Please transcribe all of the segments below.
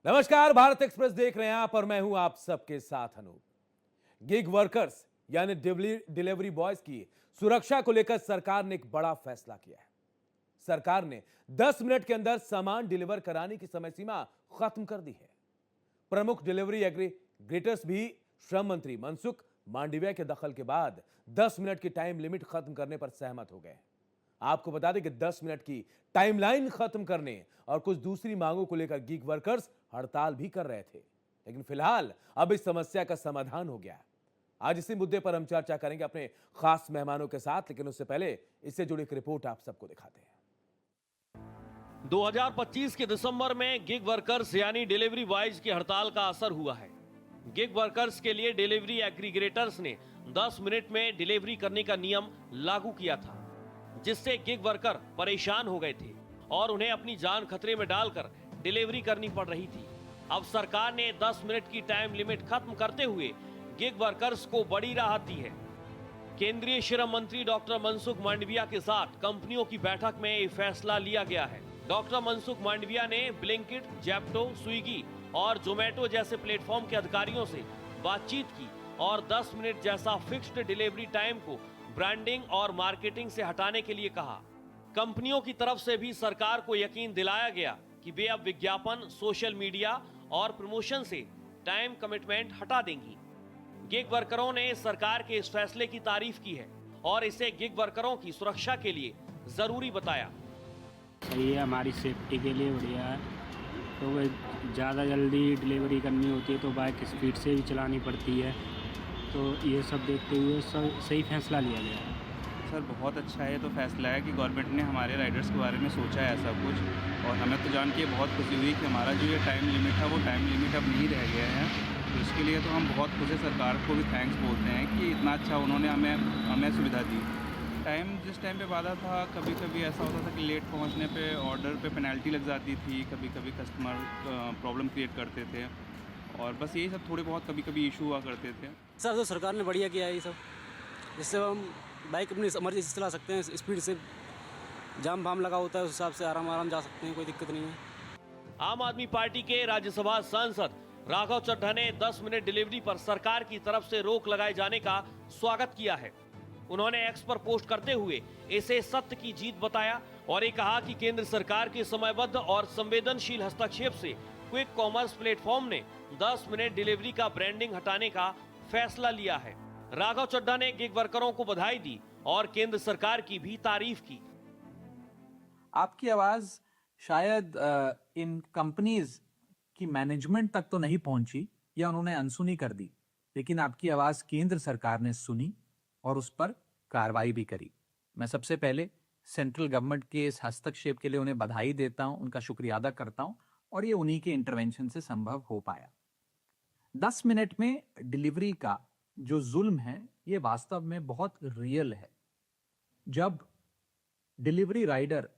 नमस्कार, भारत एक्सप्रेस देख रहे हैं आप और मैं हूं आप सबके साथ अनूप। गिग वर्कर्स यानी डिलीवरी बॉयज की सुरक्षा को लेकर सरकार ने एक बड़ा फैसला किया है। सरकार ने 10 मिनट के अंदर सामान डिलीवर कराने की समय सीमा खत्म कर दी है। प्रमुख डिलीवरी एग्रीगेटर्स भी श्रम मंत्री मनसुख मांडविया के दखल के बाद 10 मिनट की टाइम लिमिट खत्म करने पर सहमत हो गए। आपको बता दें कि 10 मिनट की टाइमलाइन खत्म करने और कुछ दूसरी मांगों को लेकर गिग वर्कर्स हड़ताल भी कर रहे थे, लेकिन फिलहाल अब इस समस्या का समाधान हो गया। आज इसी मुद्दे पर हम चर्चा करेंगे अपने खास मेहमानों के साथ, लेकिन उससे पहले इससे जुड़ी एक रिपोर्ट आप सबको दिखाते हैं। 2025 के दिसंबर में गिग वर्कर्स यानी डिलीवरी बॉयज की हड़ताल का असर हुआ है। गिग वर्कर्स के लिए डिलीवरी एग्रीगेटर्स ने 10 मिनट में डिलीवरी करने का नियम लागू किया था, जिससे गिग वर्कर परेशान हो गए थे और उन्हें अपनी जान खतरे में डालकर डिलीवरी करनी पड़ रही थी। अब सरकार ने 10 मिनट की टाइम लिमिट खत्म करते हुए गिग वर्कर्स को बड़ी राहत दी है। केंद्रीय श्रम मंत्री डॉक्टर मनसुख मांडविया के साथ कंपनियों की बैठक में ये फैसला लिया गया है। डॉक्टर मनसुख मांडविया ने ब्लिंकिट, जेप्टो, स्विगी और जोमेटो जैसे प्लेटफॉर्म के अधिकारियों से बातचीत की और 10 मिनट जैसा फिक्स्ड डिलीवरी टाइम को ब्रांडिंग और मार्केटिंग से हटाने के लिए कहा। कंपनियों की तरफ से भी सरकार को यकीन दिलाया गया कि वे अब विज्ञापन, सोशल मीडिया और प्रमोशन से टाइम कमिटमेंट हटा देंगी। गिग वर्करों ने सरकार के इस फैसले की तारीफ की है और इसे गिग वर्करों की सुरक्षा के लिए जरूरी बताया। सही है, हमारी सेफ्टी के लिए बढ़िया है। तो वह ज़्यादा जल्दी डिलीवरी करनी होती है तो बाइक स्पीड से भी चलानी पड़ती है, तो ये सब देखते हुए सही फैसला लिया गया है। सर बहुत अच्छा है, तो फैसला है कि गवर्नमेंट ने हमारे राइडर्स के बारे में सोचा है ऐसा कुछ, और हमें तो जान के बहुत खुशी हुई कि हमारा जो ये टाइम लिमिट है वो टाइम लिमिट अब नहीं रह गया है। तो इसके लिए तो हम बहुत खुश हैं, सरकार को भी थैंक्स बोलते हैं कि इतना अच्छा उन्होंने हमें सुविधा दी। टाइम जिस टाइम पे वादा था, कभी कभी ऐसा होता था कि लेट पहुंचने पे ऑर्डर पे पेनल्टी लग जाती थी, कभी कभी कस्टमर प्रॉब्लम क्रिएट करते थे, और बस यही सब थोड़े बहुत कभी कभी इशू हुआ करते थे। सर तो सरकार ने बढ़िया किया है ये सब, जिससे हम बाइक अपनी मर्जी से चला सकते हैं, स्पीड से जाम वाम लगा होता है उस हिसाब से आराम जा सकते हैं, कोई दिक्कत नहीं है। आम आदमी पार्टी के राज्यसभा सांसद राघव चड्ढा ने 10 मिनट डिलीवरी पर सरकार की तरफ से रोक लगाए जाने का स्वागत किया है। उन्होंने एक्स पर पोस्ट करते हुए इसे सत्य की जीत बताया और ये कहा कि केंद्र सरकार के समयबद्ध और संवेदनशील हस्तक्षेप से क्विक कॉमर्स प्लेटफॉर्म ने 10 मिनट डिलीवरी का ब्रांडिंग हटाने का फैसला लिया है। राघव चड्ढा ने गिग वर्करों को बधाई दी और केंद्र सरकार की भी तारीफ की। आपकी आवाज शायद इन कंपनीज की मैनेजमेंट तक तो नहीं पहुंची या उन्होंने अनसुनी कर दी, लेकिन आपकी आवाज केंद्र सरकार ने सुनी और उस पर कार्रवाई भी करी। मैं सबसे पहले सेंट्रल गवर्नमेंट के इस हस्तक्षेप के लिए उन्हें बधाई देता हूं, उनका शुक्रिया अदा करता हूं, और ये उन्हीं के इंटरवेंशन से संभव हो पाया। 10 मिनट में डिलीवरी का जो जुल्म है ये वास्तव में बहुत रियल है। जब डिलीवरी राइडर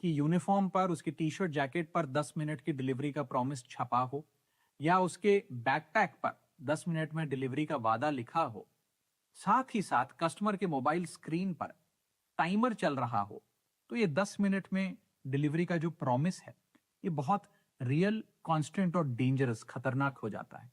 की यूनिफॉर्म पर, उसकी टी शर्ट जैकेट पर 10 मिनट की डिलीवरी का प्रॉमिस छपा हो, या उसके बैकपैक पर 10 मिनट में डिलीवरी का वादा लिखा हो, साथ ही साथ कस्टमर के मोबाइल स्क्रीन पर टाइमर चल रहा हो, तो ये 10 मिनट में डिलीवरी का जो प्रॉमिस है ये बहुत रियल, कांस्टेंट और डेंजरस, खतरनाक हो जाता है।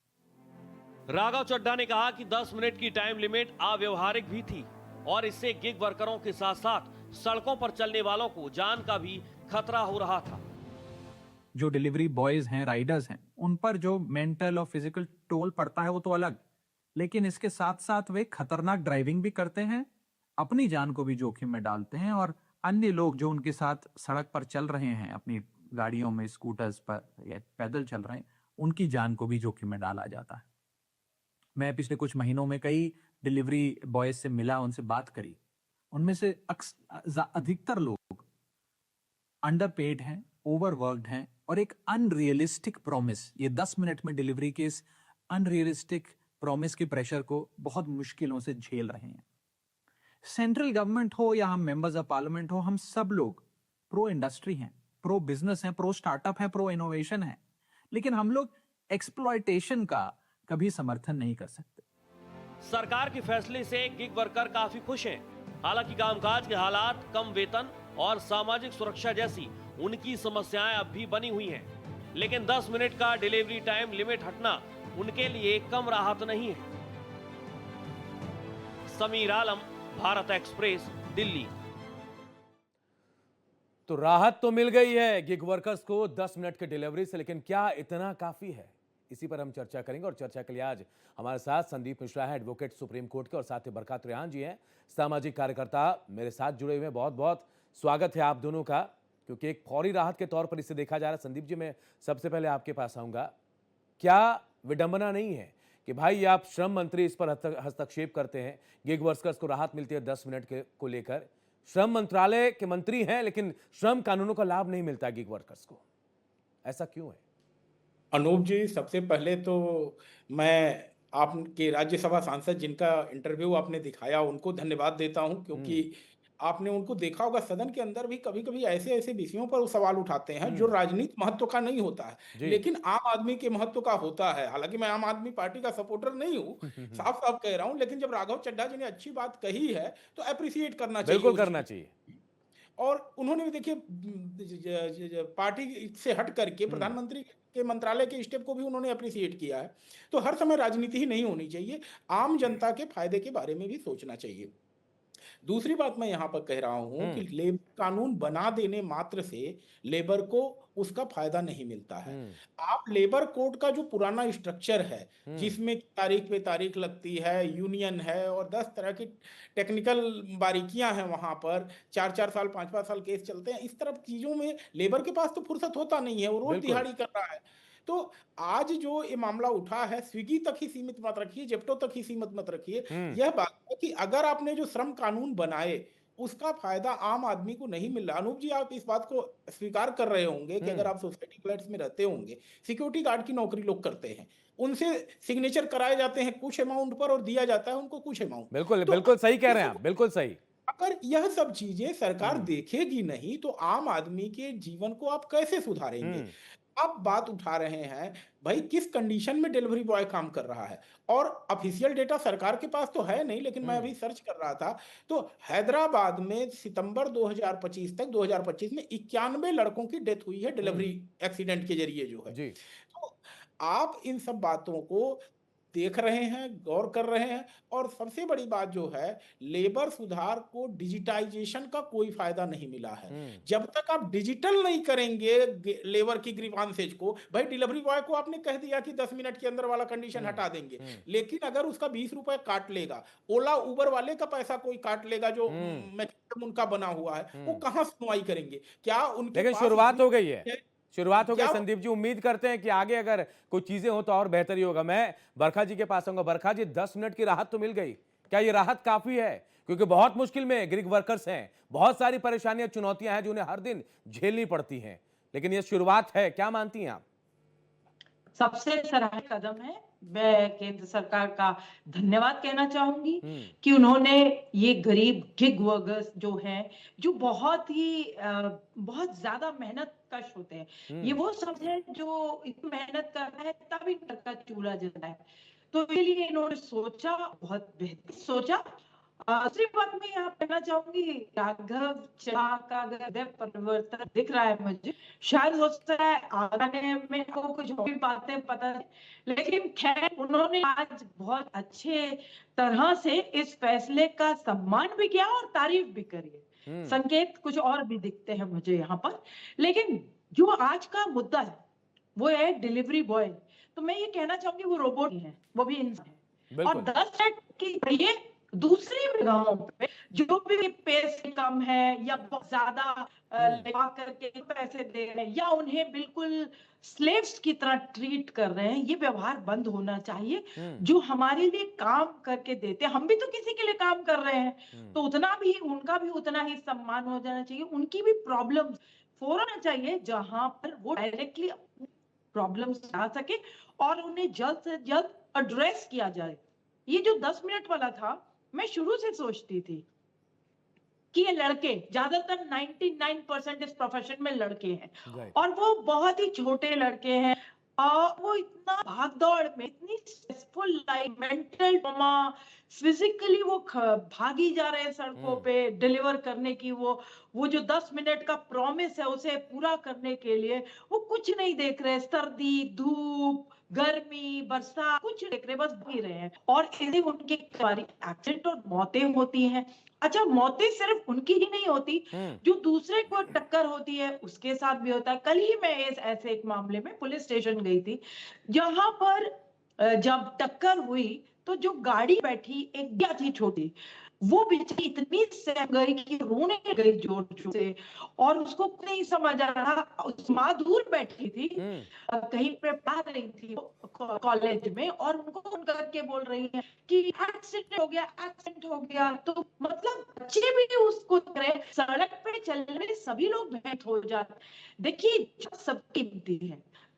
राघव चड्ढा ने कहा कि 10 मिनट की टाइम लिमिट अव्यवहारिक भी थी और इससे गिग वर्करों के साथ साथ सड़कों पर चलने वालों को जान का भी खतरा हो रहा था। जो डिलीवरी बॉयज हैं, राइडर्स हैं, उन पर जो मेंटल और फिजिकल टोल पड़ता है वो तो अलग, लेकिन इसके साथ साथ वे खतरनाक ड्राइविंग भी करते हैं, अपनी जान को भी जोखिम में डालते हैं, और अन्य लोग जो उनके साथ सड़क पर चल रहे हैं, अपनी गाड़ियों में, स्कूटर्स पर या पैदल चल रहे हैं, उनकी जान को भी जोखिम में डाला जाता है। मैं पिछले कुछ महीनों में कई डिलीवरी बॉयज से मिला, उनसे बात करी। उनमें से अधिकतर लोग अंडरपेड हैं, ओवरवर्क्ड हैं, और एक अनरियलिस्टिक प्रॉमिस, ये 10 मिनट में डिलीवरी के इस अनरियलिस्टिक प्रॉमिस के प्रेशर को बहुत मुश्किलों से झेल रहे हैं। सेंट्रल गवर्नमेंट हो या हम मेंबर्स ऑफ पार्लियामेंट हो, हम सब लोग प्रो इंडस्ट्री हैं, प्रो बिजनेस हैं, प्रो स्टार्टअप हैं, प्रो इनोवेशन हैं, लेकिन हम लोग एक्सप्लॉयटेशन का कभी समर्थन नहीं कर सकते। सरकार के फैसले से गिग वर्कर काफी खुश हैं। हालांकि कामकाज के हालात, कम वेतन और सामाजिक सुरक्षा जैसी उनकी समस्याएं अब भी बनी हुई हैं। लेकिन 10 मिनट का डिलीवरी टाइम लिमिट हटना उनके लिए कम राहत नहीं है। समीर आलम, भारत एक्सप्रेस, दिल्ली। तो राहत तो मिल गई है गिग वर्कर्स को 10 मिनट के डिलीवरी से, लेकिन क्या इतना काफी है? इसी पर हम चर्चा करेंगे और चर्चा के लिए आज हमारे साथ संदीप मिश्रा है, एडवोकेट सुप्रीम कोर्ट के, और साथ ही बरकत रेहान जी हैं, सामाजिक कार्यकर्ता, मेरे साथ जुड़े हुए हैं। बहुत बहुत स्वागत है आप दोनों का, क्योंकि एक फौरी राहत के तौर पर इसे देखा जा रहा है। संदीप जी, मैं सबसे पहले आपके पास आऊंगा। क्या विडंबना नहीं है कि भाई आप श्रम मंत्री इस पर हस्तक्षेप करते हैं, गिग वर्कर्स को राहत मिलती है 10 मिनट को लेकर, श्रम मंत्रालय के मंत्री हैं, लेकिन श्रम कानूनों का लाभ नहीं मिलता गिग वर्कर्स को, ऐसा क्यों है? अनूप जी, सबसे पहले तो मैं आपके राज्यसभा सांसद जिनका इंटरव्यू आपने दिखाया उनको धन्यवाद देता हूं, क्योंकि आपने उनको देखा होगा सदन के अंदर भी कभी कभी ऐसे ऐसे विषयों पर वो सवाल उठाते हैं जो राजनीतिक महत्व का नहीं होता है, लेकिन आम आदमी के महत्व का होता है। हालांकि मैं आम आदमी पार्टी का सपोर्टर नहीं हूं, साफ साफ कह रहा हूं, लेकिन जब राघव चड्ढा जी ने अच्छी बात कही है तो अप्रिसिएट करना चाहिए, बिल्कुल करना चाहिए। और उन्होंने भी देखिए पार्टी से हट करके प्रधानमंत्री के मंत्रालय के स्टेप को भी उन्होंने अप्रिसिएट किया है। तो हर समय राजनीति ही नहीं होनी चाहिए, आम जनता के फायदे के बारे में भी सोचना चाहिए। दूसरी बात मैं यहाँ पर कह रहा हूं कि लेबर कानून बना देने मात्र से लेबर को उसका फायदा नहीं मिलता है। आप लेबर कोड का जो पुराना स्ट्रक्चर है, जिसमें तारीख पे तारीख लगती है, यूनियन है और 10 तरह की टेक्निकल बारीकियां हैं, वहां पर 4-4 साल 5-5 साल केस चलते हैं, इस तरह चीजों में लेबर के पास तो फुर्सत होता नहीं है, वो रोज दिहाड़ी कर रहा है। तो आज जो ये मामला उठा है, स्विगी तक ही सीमित मत रखिए, जेप्टो तक ही सीमित मत रखिए। यह बात है कि अगर आपने जो श्रम कानून बनाए उसका फायदा आम आदमी को नहीं मिल रहा। अनूप जी, आप इस बात को स्वीकार कर रहे होंगे कि अगर आप सोसाइटी फ्लैट्स में रहते होंगे, सिक्योरिटी गार्ड की नौकरी लोग करते हैं, उनसे सिग्नेचर कराए जाते हैं कुछ अमाउंट पर और दिया जाता है उनको कुछ अमाउंट। बिल्कुल तो बिल्कुल सही कह रहे हैं आप, बिल्कुल सही। अगर यह सब चीजें सरकार देखेगी नहीं तो आम आदमी के जीवन को आप कैसे सुधारेंगे? आप बात उठा रहे हैं भाई किस कंडीशन में डिलीवरी बॉय काम कर रहा है, और ऑफिशियल डेटा सरकार के पास तो है नहीं, लेकिन मैं अभी सर्च कर रहा था तो हैदराबाद में सितंबर 2025 तक 2025 में 91 लड़कों की डेथ हुई है डिलीवरी एक्सीडेंट के जरिए जो है जी। तो आप इन सब बातों को देख रहे हैं, गौर कर रहे हैं, और सबसे बड़ी बात जो है, लेबर सुधार को डिजिटाइजेशन का कोई फायदा नहीं मिला है। जब तक आप डिजिटल नहीं करेंगे लेबर की ग्रीवांसेज को, भाई डिलीवरी बॉय को आपने कह दिया कि 10 मिनट के अंदर वाला कंडीशन हटा देंगे, लेकिन अगर उसका 20 रुपए काट लेगा, ओला उबर वाले का पैसा कोई काट लेगा जो मैक्सिमम उनका बना हुआ है, वो कहां सुनवाई करेंगे? क्या उनके लेकिन शुरुआत हो गई है, शुरुआत हो गई। संदीप जी, उम्मीद करते हैं कि आगे अगर कोई चीजें हो तो और बेहतर ही होगा। मैं बरखा जी के पास आऊंगा। बरखा जी, 10 मिनट की राहत तो मिल गई, क्या ये राहत काफी है? क्योंकि बहुत मुश्किल में गिग वर्कर्स हैं, बहुत सारी परेशानियां, चुनौतियां हैं जो उन्हें हर दिन झेलनी पड़ती हैं, लेकिन ये शुरुआत है, क्या मानती हैं आप? सबसे सराहनीय कदम है। मैं केंद्र सरकार का धन्यवाद कहना चाहूंगी कि उन्होंने ये गरीब गिग वर्कर्स जो हैं, जो बहुत बहुत ज्यादा मेहनत कश होते हैं, ये वो सब है जो इतनी मेहनत करता है तभी घर का चूल्हा जलता है, तो इसके लिए इन्होंने सोचा, बहुत बेहतर सोचा। दूसरी बात मैं यहाँ कहना चाहूंगी, राघव चड्ढा का अगर परिवर्तन दिख रहा है मुझे, शायद हो सकता है आने में को कुछ और बातें पता नहीं, लेकिन खैर उन्होंने आज बहुत अच्छे तरह से इस फैसले का सम्मान भी किया और तारीफ भी करी है। संकेत कुछ और भी दिखते हैं मुझे यहाँ पर, लेकिन जो आज का मुद्दा है वो है डिलीवरी बॉय। तो मैं ये कहना चाहूंगी वो रोबोट नहीं है, वो भी इंसान है, और 10 मिनट की ये दूसरी जगहों पे जो भी पे से कम है या बहुत ज्यादा लगा करके पैसे दे रहे हैं या उन्हें बिल्कुल स्लेव्स की तरह ट्रीट कर रहे हैं, ये व्यवहार बंद होना चाहिए। जो हमारे लिए काम करके देते हैं, हम भी तो किसी के लिए काम कर रहे हैं, तो उतना भी उनका भी उतना ही सम्मान हो जाना चाहिए। उनकी भी प्रॉब्लम फोरम चाहिए जहां पर वो डायरेक्टली प्रॉब्लम्स आ सके और उन्हें जल्द से जल्द एड्रेस किया जाए। ये जो 10 मिनट वाला था, मैं शुरू से सोचती थी कि ये लड़के, ज्यादातर 99% इस प्रोफेशन में लड़के हैं और वो बहुत ही छोटे लड़के हैं, वो इतना भागदौड़ में, इतनी stressful life, mental trauma, physically वो भागी जा रहे हैं सड़कों पे डिलीवर करने की, वो जो 10 मिनट का प्रॉमिस है उसे पूरा करने के लिए वो कुछ नहीं देख रहे, सर्दी, धूप, गर्मी, बरसात कुछ नहीं देख रहे, बस भाग रहे हैं। और ऐसे उनके बारी एक्सीडेंट और मौतें होती हैं। अच्छा, मौतें सिर्फ उनकी ही नहीं होती, जो दूसरे को टक्कर होती है उसके साथ भी होता है। कल ही मैं ऐसे एक मामले में पुलिस स्टेशन गई थी, जहां पर जब टक्कर हुई तो जो गाड़ी बैठी एक बिटिया थी छोटी, वो बेचारी इतनी सहम गई कि रोने गई जोर जोर से, और उसको नहीं समझ आ रहा। उस माँ दूर बैठी थी, कहीं पे पढ़ रही थी कॉलेज में, और उनको फोन करके बोल रही है कि एक्सीडेंट हो गया, एक्सीडेंट हो गया। तो मतलब बच्चे भी उसको रहे, सड़क पे चलने में सभी लोग भयभीत हो जाते। देखिए, सबकी कीमती है,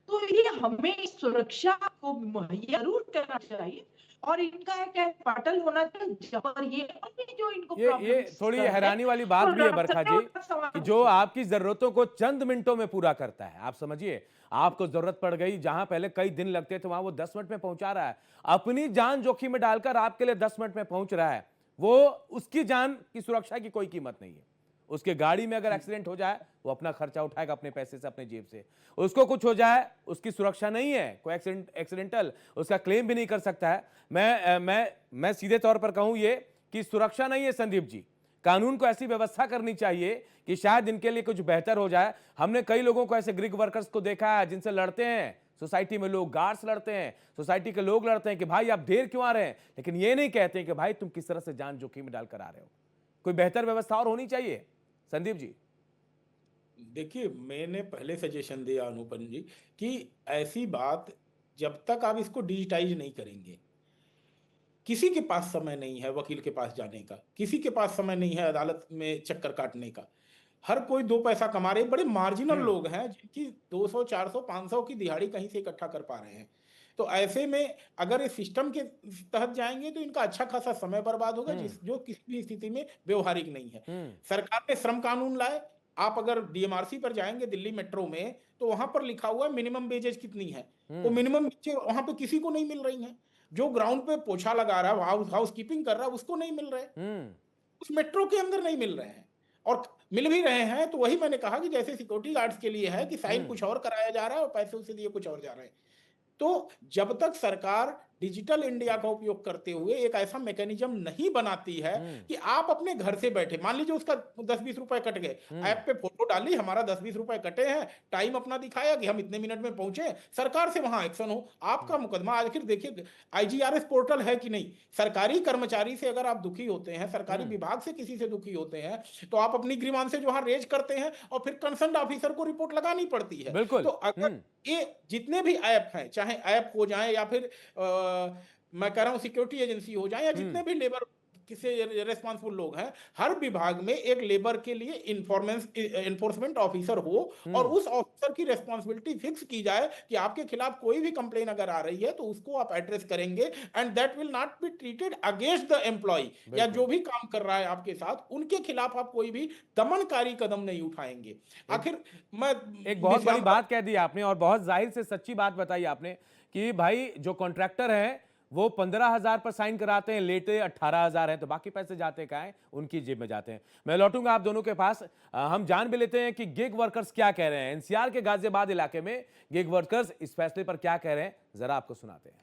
तो ये हमें सुरक्षा को मुहैया जरूर करना चाहिए, और इनका एक पार्टल होना चाहिए जहाँ पर ये जो इनको ये problems थोड़ी है, हैरानी वाली बात तो भी है डॉक्टर बरखा साहब जी, का सवाल कि जो आपकी जरूरतों को चंद मिनटों में पूरा करता है। आप समझिए, आपको जरूरत पड़ गई, जहां पहले कई दिन लगते थे वहां वो 10 मिनट में पहुंचा रहा है। अपनी जान जोखिम में डालकर आपके लिए 10 मिनट में पहुंच रहा है। वो उसकी जान की सुरक्षा की कोई कीमत नहीं है। उसके गाड़ी में अगर एक्सीडेंट हो जाए, वो अपना खर्चा उठाएगा अपने पैसे से, अपने जेब से। उसको कुछ हो जाए, उसकी सुरक्षा नहीं है, कोई एक्सीडेंटल उसका क्लेम भी नहीं कर सकता है। मैं सीधे तौर पर कहूं ये कि सुरक्षा नहीं है संदीप जी। कानून को ऐसी व्यवस्था करनी चाहिए कि शायद इनके लिए कुछ बेहतर हो जाए। हमने कई लोगों को ऐसे गिग वर्कर्स को देखा है जिनसे लड़ते हैं, सोसाइटी में लोग गार्ड्स लड़ते हैं, सोसाइटी के लोग लड़ते हैं कि भाई आप देर क्यों आ रहे हैं, लेकिन ये नहीं कहते हैं कि भाई तुम किस तरह से जान जोखिम में डालकर आ रहे हो। कोई बेहतर व्यवस्था और होनी चाहिए संदीप जी। देखिए, मैंने पहले सजेशन दिया अनुपम जी कि ऐसी बात जब तक आप इसको डिजिटाइज नहीं करेंगे, किसी के पास समय नहीं है वकील के पास जाने का, किसी के पास समय नहीं है अदालत में चक्कर काटने का। हर कोई दो पैसा कमा रहे, बड़े मार्जिनल लोग हैं जिनकी 200, 400, 500 की दिहाड़ी कहीं से इकट्ठा कर पा रहे हैं। तो ऐसे में अगर इस सिस्टम के तहत जाएंगे तो इनका अच्छा खासा समय बर्बाद होगा, जो किसी भी स्थिति में व्यवहारिक नहीं है। सरकार ने श्रम कानून लाए। आप अगर डीएमआरसी पर जाएंगे दिल्ली मेट्रो में, तो वहां पर लिखा हुआ है मिनिमम वेजेज कितनी है। तो मिनिमम वेजेज वहां पे किसी को नहीं मिल रही है। जो ग्राउंड पे पोछा लगा रहा है, हाउस कीपिंग कर रहा है, उसको नहीं मिल रहे, उस मेट्रो के अंदर नहीं मिल रहे हैं। और मिल भी रहे हैं तो वही मैंने कहा कि जैसे सिक्योरिटी गार्ड्स के लिए है कि साइन कुछ और कराया जा रहा है और पैसे उसे दिए कुछ और जा रहे हैं। तो जब तक सरकार डिजिटल इंडिया का उपयोग करते हुए एक ऐसा मैकेनिज्म नहीं बनाती है कि आप अपने घर से बैठे, मान लीजिए उसका 10-20 रुपए कट गए, ऐप पे फोटो डाली हमारा 10-20 रुपए कटे हैं, टाइम अपना दिखाया कि हम इतने मिनट में पहुंचे, सरकार से वहां एक्शन हो, आपका मुकदमा। आखिर देखिए आईजीआरएस पोर्टल है कि नहीं, सरकारी कर्मचारी से अगर आप दुखी होते हैं, सरकारी विभाग से किसी से दुखी होते हैं, तो आप अपनी ग्रीवांस से जो वहां रेज करते हैं और फिर कंसर्न ऑफिसर को रिपोर्ट लगानी पड़ती है। तो अगर ये जितने भी ऐप हैं, चाहे ऐप हो जाए या फिर मैं कह रहा हूं सिक्योरिटी एजेंसी हो जाए, या जितने भी लेबर किसी रेस्पॉन्सिबल लोग हैं, हर विभाग में एक लेबर के लिए इन्फोर्समेंट ऑफिसर हो, और उस ऑफिसर की रेस्पॉन्सिबिलिटी फिक्स की जाए कि आपके खिलाफ कोई भी कंप्लेन अगर आ रही है तो उसको आप एड्रेस करेंगे, and that will not be treated against the employ, या जो भी काम कर रहा है आपके साथ उनके खिलाफ आप कोई भी दमनकारी कदम नहीं उठाएंगे। आखिर मैं एक बहुत बड़ी बात कह दी आपने, और बहुत जाहिर से सच्ची बात बताई आपने कि भाई जो कॉन्ट्रैक्टर है वो 15,000 पर साइन कराते हैं, लेते 18,000 है, तो बाकी पैसे जाते कहाँ हैं? उनकी जेब में जाते हैं। मैं लौटूंगा आप दोनों के पास। हम जान भी लेते हैं कि गिग वर्कर्स क्या कह रहे हैं। एनसीआर के गाजियाबाद इलाके में गिग वर्कर्स इस फैसले पर क्या कह रहे हैं, जरा आपको सुनाते हैं।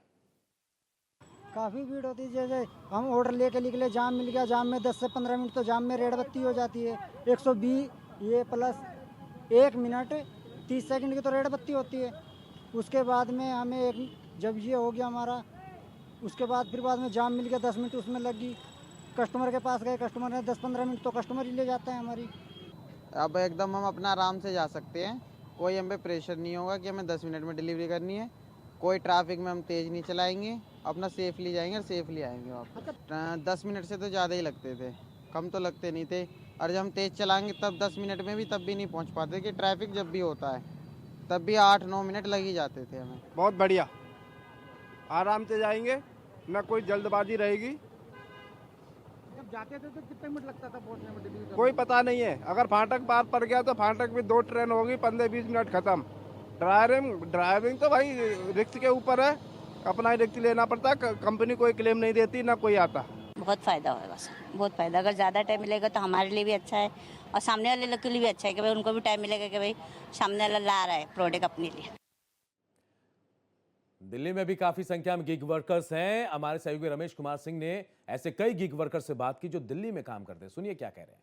काफ़ी भीड़ होती है। जैसे हम ऑर्डर लेके निकले, जाम मिल गया, जाम में 10 से 15 मिनट तो जाम में रेड बत्ती हो जाती है। 120 ये प्लस 1 मिनट 30 सेकंड की तो रेड बत्ती होती है। उसके बाद में हमें जब ये हो गया हमारा, उसके बाद फिर बाद में जाम मिल गया, 10 मिनट उसमें लग गई। कस्टमर के पास गए, कस्टमर ने 10-15 मिनट तो कस्टमर ही ले जाते हैं हमारी। अब एकदम हम अपना आराम से जा सकते हैं, कोई हम पे प्रेशर नहीं होगा कि हमें 10 मिनट में डिलीवरी करनी है। कोई ट्रैफिक में हम तेज़ नहीं चलाएंगे, अपना सेफली जाएंगे और सेफली आएंगे वापस। 10 मिनट से तो ज़्यादा ही लगते थे, कम तो लगते नहीं थे। और जब हम तेज़ चलाएंगे तब 10 मिनट में भी तब भी नहीं पहुँच पाते, कि ट्रैफिक जब भी होता है तब भी 8-9 मिनट लग ही जाते थे हमें। बहुत बढ़िया, आराम से जाएंगे, ना कोई जल्दबाजी रहेगी। जब जाते थे तो कितने मिनट लगता था पहुंचने में डिलीवरी? कोई पता नहीं है। अगर फाटक पार पड़ गया तो फाटक में 2 ट्रेन होगी, 15-20 मिनट खत्म। ड्राइविंग तो भाई रिस्क के ऊपर है, अपना ही रिस्क लेना पड़ता है, कंपनी कोई क्लेम नहीं देती ना कोई आता। बहुत फ़ायदा होगा सर, बहुत फ़ायदा। अगर ज़्यादा टाइम मिलेगा तो हमारे लिए भी अच्छा है और सामने वाले लोग के लिए भी अच्छा है कि भाई उनको भी टाइम मिलेगा कि भाई सामने वाला ला रहा है प्रोडक्ट अपने लिए। दिल्ली में भी काफी संख्या में गिग वर्कर्स हैं। हमारे सहयोगी रमेश कुमार सिंह ने ऐसे कई गिग वर्कर्स से बात की जो दिल्ली में काम करते हैं। सुनिए क्या कह रहे हैं।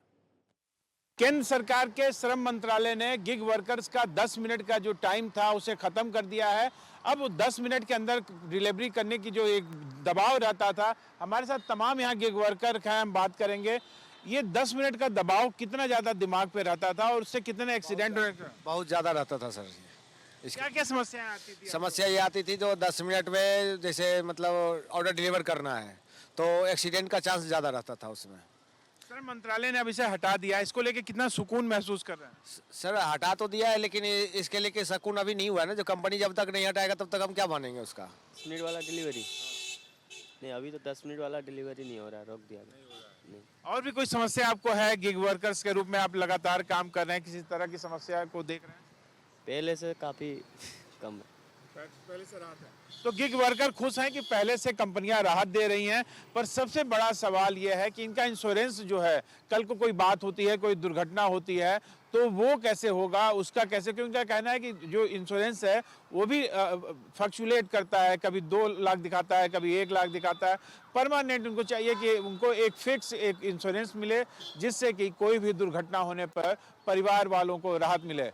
केंद्र सरकार के श्रम मंत्रालय ने गिग वर्कर्स का 10 मिनट का जो टाइम था उसे खत्म कर दिया है। अब 10 मिनट के अंदर डिलीवरी करने की जो एक दबाव रहता था, हमारे साथ तमाम यहाँ गिग वर्कर हैं, हम बात करेंगे ये 10 मिनट का दबाव कितना ज्यादा दिमाग पे रहता था और उससे कितने एक्सीडेंट हुए? बहुत ज़्यादा रहता था सर। क्या क्या समस्याएं आती थी? समस्या ये आती थी जो 10 मिनट में जैसे मतलब ऑर्डर डिलीवर करना है तो एक्सीडेंट का चांस ज़्यादा रहता था उसमें। श्रम मंत्रालय ने अब इसे हटा दिया, इसको लेके कितना सुकून महसूस कर रहे हैं? सर हटा तो दिया है लेकिन इसके लेके सुकून अभी नहीं हुआ है ना। जो कंपनी जब तक नहीं हटाएगा तब तक हम क्या मानेंगे उसका। 10 मिनट वाला डिलीवरी नहीं, अभी तो 10 मिनट वाला डिलीवरी नहीं हो रहा है, रोक दिया नहीं। और भी कोई समस्या आपको है? गिग वर्कर्स के रूप में आप लगातार काम कर रहे हैं, किसी तरह की समस्या को देख रहे हैं? पहले से काफ़ी कम है। पहले से राहत है। तो गिग वर्कर खुश हैं कि पहले से कंपनियां राहत दे रही हैं, पर सबसे बड़ा सवाल यह है कि इनका इंश्योरेंस जो है, कल को कोई बात होती है, कोई दुर्घटना होती है तो वो कैसे होगा, उसका कैसे, क्योंकि उनका कहना है कि जो इंश्योरेंस है वो भी फ्लक्चुएट करता है, कभी 2 लाख दिखाता है, कभी 1 लाख दिखाता है। परमानेंट उनको चाहिए कि उनको एक फिक्स एक इंश्योरेंस मिले जिससे कि कोई भी दुर्घटना होने पर परिवार वालों को राहत मिले।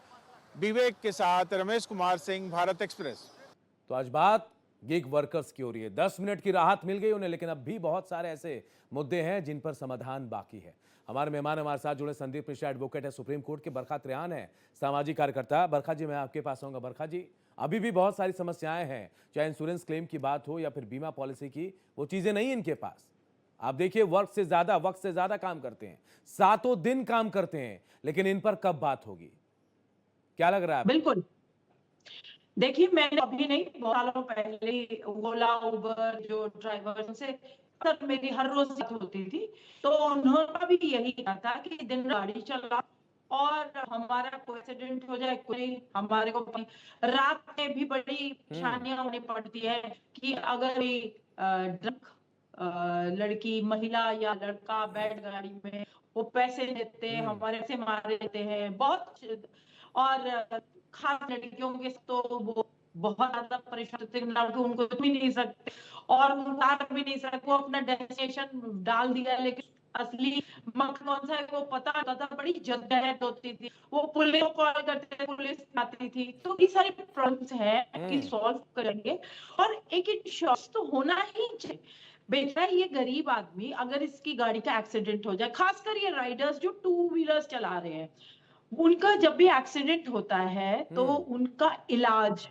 विवेक के साथ रमेश कुमार सिंह, भारत एक्सप्रेस। तो आज बात गिग वर्कर्स की हो रही है। 10 मिनट की राहत मिल गई उन्हें, लेकिन अब भी बहुत सारे ऐसे मुद्दे हैं जिन पर समाधान बाकी है। हमारे मेहमान हमारे साथ जुड़े संदीप मिश्रा एडवोकेट है, सुप्रीम कोर्ट के बरखा त्रियान है, सामाजिक कार्यकर्ता। बरखा जी, मैं आपके पास आऊंगा। बरखा जी, अभी भी बहुत सारी समस्याएं हैं, चाहे इंश्योरेंस क्लेम की बात हो या फिर बीमा पॉलिसी की, वो चीजें नहीं इनके पास। आप देखिए वक्त से ज्यादा काम करते हैं, 7 दिन काम करते हैं, लेकिन इन पर कब बात होगी, क्या लग रहा है? बिल्कुल, देखिए मैंने अभी नहीं, बहुत सालों पहले ओला उबर जो ड्राइवर से सर मेरी हर रोज बात होती थी, तो उन्होंने भी यही कहा था कि दिन गाड़ी चला और हमारा कोई एक्सीडेंट हो जाए, कोई हमारे को रात में भी बड़ी परेशानियां होनी पड़ती है कि अगर ड्रंक लड़की, महिला या लड़का बैठ गाड़ी में, वो पैसे देते हैं, हमारे से मार देते हैं बहुत। और खास लड़कियों के तो वो बहुत ज्यादा परेशान होते हैं, लड़के उनको भी नहीं सकते और उतार भी नहीं सकते, वो अपना डेस्टिनेशन डाल दिया, लेकिन असली मकसद कौन सा है वो पता होता था। बड़ी जद्दोजहद होती थी, वो पुलिस को कॉल करते थे, पुलिस आती थी। तो ये सारी प्रॉब्लम्स हैं कि सॉल्व करेंगे और एक इंश्योरेंस तो होना ही चाहिए। बेटा ये गरीब आदमी अगर इसकी गाड़ी का एक्सीडेंट हो जाए, खासकर ये राइडर्स जो 2 व्हीलर्स चला रहे हैं, उनका जब भी एक्सीडेंट होता है तो उनका इलाज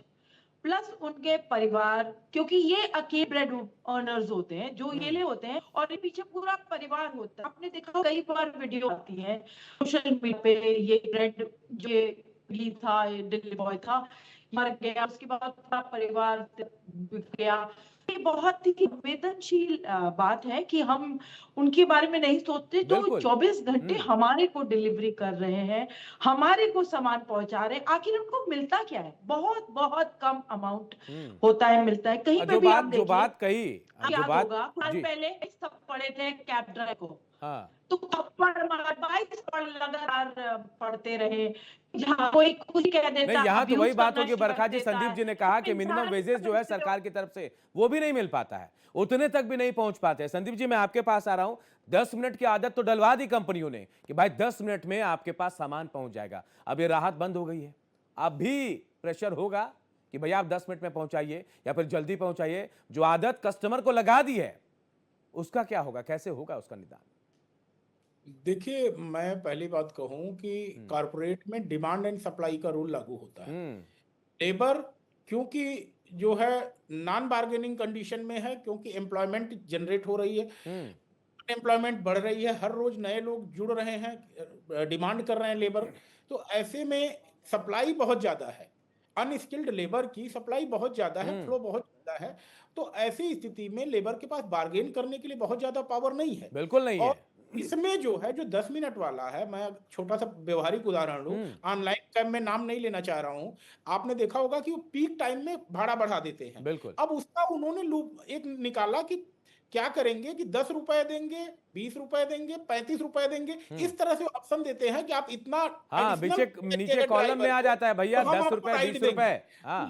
प्लस उनके परिवार, क्योंकि ये अकेले ब्रेड अर्नर्स होते हैं, जो ये होते हैं और ये पीछे पूरा परिवार होता है। आपने देखा कई बार वीडियो आती है सोशल मीडिया पे, ये ब्रेड जो था, डिलीवरी बॉय था, मर गया, उसके बाद पूरा परिवार बिक गया। ये बहुत ही संवेदनशील बात है कि हम उनके बारे में नहीं सोचते। तो 24 घंटे हमारे को डिलीवरी कर रहे हैं, हमारे को सामान पहुंचा रहे हैं, आखिर उनको मिलता क्या है? बहुत बहुत कम अमाउंट होता है, मिलता है। कहीं पे भी आप देखिए, जो बात कही, याद होगा पहले सब पढ़े थे कैब ड्राइवर को, तो लगातार पढ़ते रहे, जहाँ कोई कुछ कह देता। नहीं, यहाँ तो वही बात होगी बरखा जी, संदीप जी ने कहा कि मिनिमम वेजेस जो है सरकार की तरफ से वो भी नहीं मिल पाता है, उतने तक भी नहीं पहुंच पाते। संदीप जी, मैं आपके पास आ रहा हूं। 10 मिनट की आदत तो डलवा दी कंपनियों ने कि भाई 10 मिनट में आपके पास सामान पहुंच जाएगा। अब ये राहत बंद हो गई है, अब भी प्रेशर होगा कि भैया आप 10 मिनट में पहुंचाइए या फिर जल्दी पहुंचाइए। जो आदत कस्टमर को लगा दी है उसका क्या होगा, कैसे होगा उसका निदान? देखिए, मैं पहली बात कहूं कि कॉर्पोरेट में डिमांड एंड सप्लाई का रूल लागू होता है। लेबर क्योंकि जो है नॉन बार्गेनिंग कंडीशन में है, क्योंकि एम्प्लॉयमेंट जनरेट हो रही है, एम्प्लॉयमेंट बढ़ रही है, हर रोज नए लोग जुड़ रहे हैं, डिमांड कर रहे हैं लेबर, तो ऐसे में सप्लाई बहुत ज्यादा है, अनस्किल्ड लेबर की सप्लाई बहुत ज्यादा है, फ्लो बहुत ज्यादा है। तो ऐसी स्थिति में लेबर के पास बार्गेन करने के लिए बहुत ज्यादा पावर नहीं है। बिल्कुल नहीं है। इसमें जो है, जो 10 मिनट वाला है, मैं छोटा सा व्यवहारिक उदाहरण लूं, ऑनलाइन कैब में नाम नहीं लेना चाह रहा हूं, आपने देखा होगा कि वो पीक टाइम में भाड़ा बढ़ा देते हैं। बिल्कुल। अब उसका उन्होंने लूप एक निकाला कि क्या करेंगे कि 10 रुपए देंगे, 20 रुपए देंगे, 35 रुपए देंगे, इस तरह से ऑप्शन देते हैं कि आप इतना हाँ, नीचे कॉलम में आ जाता है भैया, 10 रुपए, 20 रुपए। हाँ,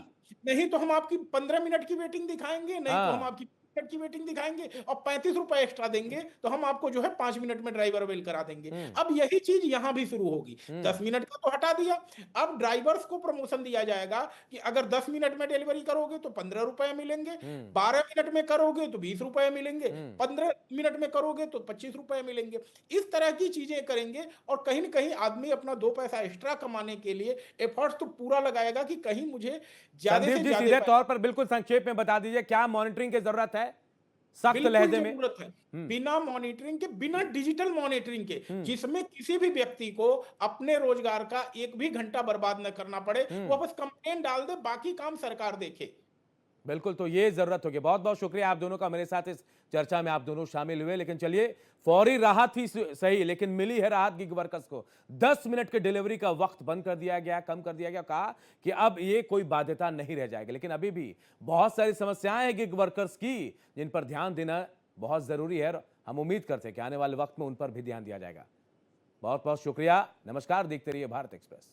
नहीं तो हम आपकी 15 मिनट की वेटिंग दिखाएंगे, नहीं तो हम आपकी मिनट की वेटिंग दिखाएंगे और 35 रुपए एक्स्ट्रा देंगे, तो हम आपको जो है 5 मिनट में ड्राइवर अवेल करा देंगे। अब यही चीज यहां भी शुरू होगी। 10 मिनट का तो हटा दिया, अब ड्राइवर्स को प्रमोशन दिया जाएगा कि अगर 10 मिनट में डिलीवरी करोगे तो 15 रुपए मिलेंगे, 12 मिनट में करोगे तो 20 रुपए मिलेंगे, 15 मिनट में करोगे तो 25 रुपए मिलेंगे। इस तरह की चीजें करेंगे और कहीं ना कहीं आदमी अपना 2 पैसा एक्स्ट्रा कमाने के लिए एफर्ट्स तो पूरा लगाएगा कि कहीं मुझे ज्यादा से ज्यादा सीधे तौर पर बिल्कुल संक्षेप में बता दीजिए, क्या मॉनिटरिंग की जरूरत है सख्त लहजे में? जरूरत है, बिना मॉनिटरिंग के, बिना डिजिटल मॉनिटरिंग के, जिसमें किसी भी व्यक्ति को अपने रोजगार का एक भी घंटा बर्बाद न करना पड़े, वो बस कंप्लेन डाल दे, बाकी काम सरकार देखे। बिल्कुल, तो ये जरूरत होगी। बहुत बहुत शुक्रिया आप दोनों का, मेरे साथ इस चर्चा में आप दोनों शामिल हुए। लेकिन चलिए, फौरी राहत ही सही, लेकिन मिली है राहत गिग वर्कर्स को। 10 मिनट के डिलीवरी का वक्त बंद कर दिया गया, कम कर दिया गया, कहा कि अब ये कोई बाध्यता नहीं रह जाएगी। लेकिन अभी भी बहुत सारी समस्याएं हैं गिग वर्कर्स की, जिन पर ध्यान देना बहुत जरूरी है। हम उम्मीद करते हैं कि आने वाले वक्त में उन पर भी ध्यान दिया जाएगा। बहुत बहुत शुक्रिया, नमस्कार, देखते रहिए भारत एक्सप्रेस।